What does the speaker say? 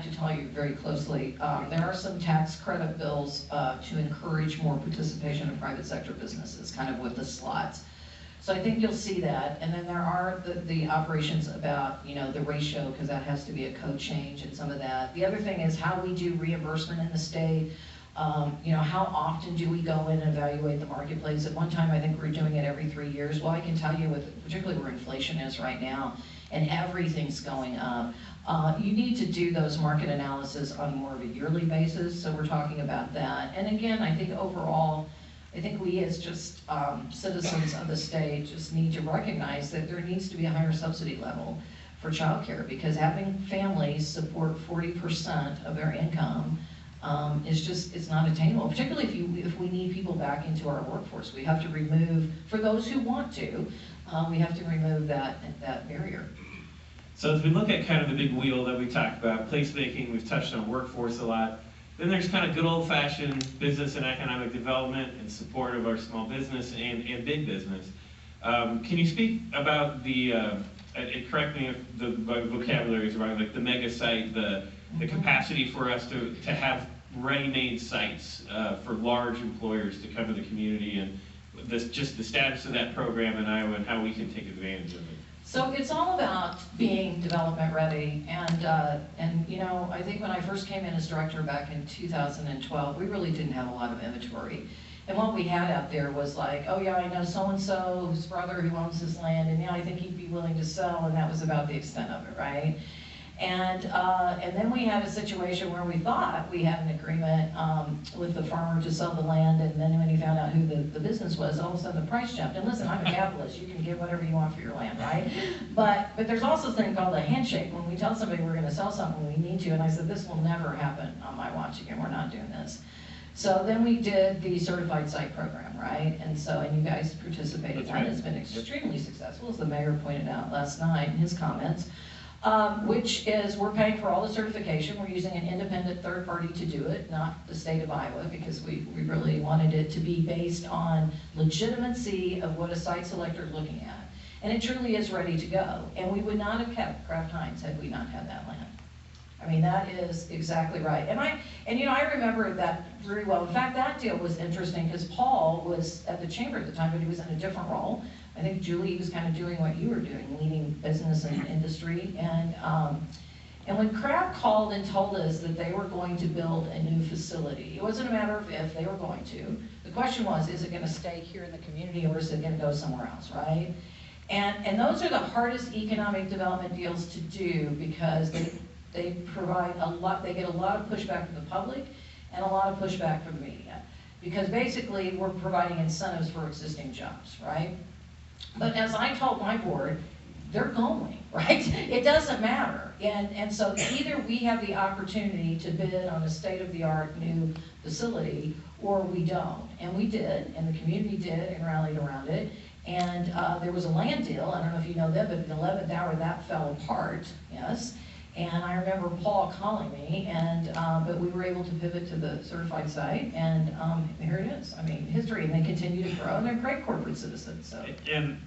have to tell you very closely, there are some tax credit bills to encourage more participation in private sector businesses, kind of with the slots. So I think you'll see that, and then there are the operations about, the ratio, because that has to be a code change and some of that. The other thing is how we do reimbursement in the state. How often do we go in and evaluate the marketplace? At one time, I think we were doing it every 3 years. Well, I can tell you, particularly where inflation is right now, and everything's going up, you need to do those market analysis on more of a yearly basis, so we're talking about that. And again, I think overall, I think we as just citizens of the state just need to recognize that there needs to be a higher subsidy level for childcare, because having families support 40% of their income it's not attainable, particularly if we need people back into our workforce. We have to remove, for those who want to, we have to remove that barrier. So as we look at kind of the big wheel that we talked about, placemaking, we've touched on workforce a lot. Then there's kind of good old-fashioned business and economic development and support of our small business and big business. Can you speak about correct me if the vocabulary is wrong, like the mega site, the capacity for us to have ready-made sites for large employers to come to the community, and just the status of that program in Iowa and how we can take advantage of it? So it's all about being development ready, and I think when I first came in as director back in 2012, we really didn't have a lot of inventory. And what we had out there was like, oh yeah, I know so-and-so, whose brother who owns this land, and I think he'd be willing to sell, and that was about the extent of it, right? And then we had a situation where we thought we had an agreement with the farmer to sell the land, and then when he found out who the business was, all of a sudden the price jumped. And listen, I'm a capitalist, you can get whatever you want for your land, right? But there's also a thing called a handshake. When we tell somebody we're gonna sell something, we need to, and I said, this will never happen on my watch again, we're not doing this. So then we did the certified site program, right? And you guys participated in that. It's been extremely successful, as the mayor pointed out last night in his comments. Which is, we're paying for all the certification. We're using an independent third party to do it, not the state of Iowa, because we really wanted it to be based on legitimacy of what a site selector is looking at. And it truly is ready to go. And we would not have kept Kraft Heinz had we not had that land. I mean, that is exactly right. And I remember that very well. In fact, that deal was interesting because Paul was at the chamber at the time, but he was in a different role. I think Julie was kind of doing what you were doing, leading business and industry. And when Kraft called and told us that they were going to build a new facility, it wasn't a matter of if, they were going to. The question was, is it going to stay here in the community or is it going to go somewhere else, right? And those are the hardest economic development deals to do because they provide a lot, they get a lot of pushback from the public and a lot of pushback from the media. Because basically we're providing incentives for existing jobs, right? But as I told my board, they're going, right? It doesn't matter. And so either we have the opportunity to bid on a state-of-the-art new facility or we don't. And we did, and the community did and rallied around it. And there was a land deal, I don't know if you know that, but in the 11th hour that fell apart, yes. And I remember Paul calling me, but we were able to pivot to the certified site, and here it is. I mean, history, and they continue to grow, and they're great corporate citizens. So. And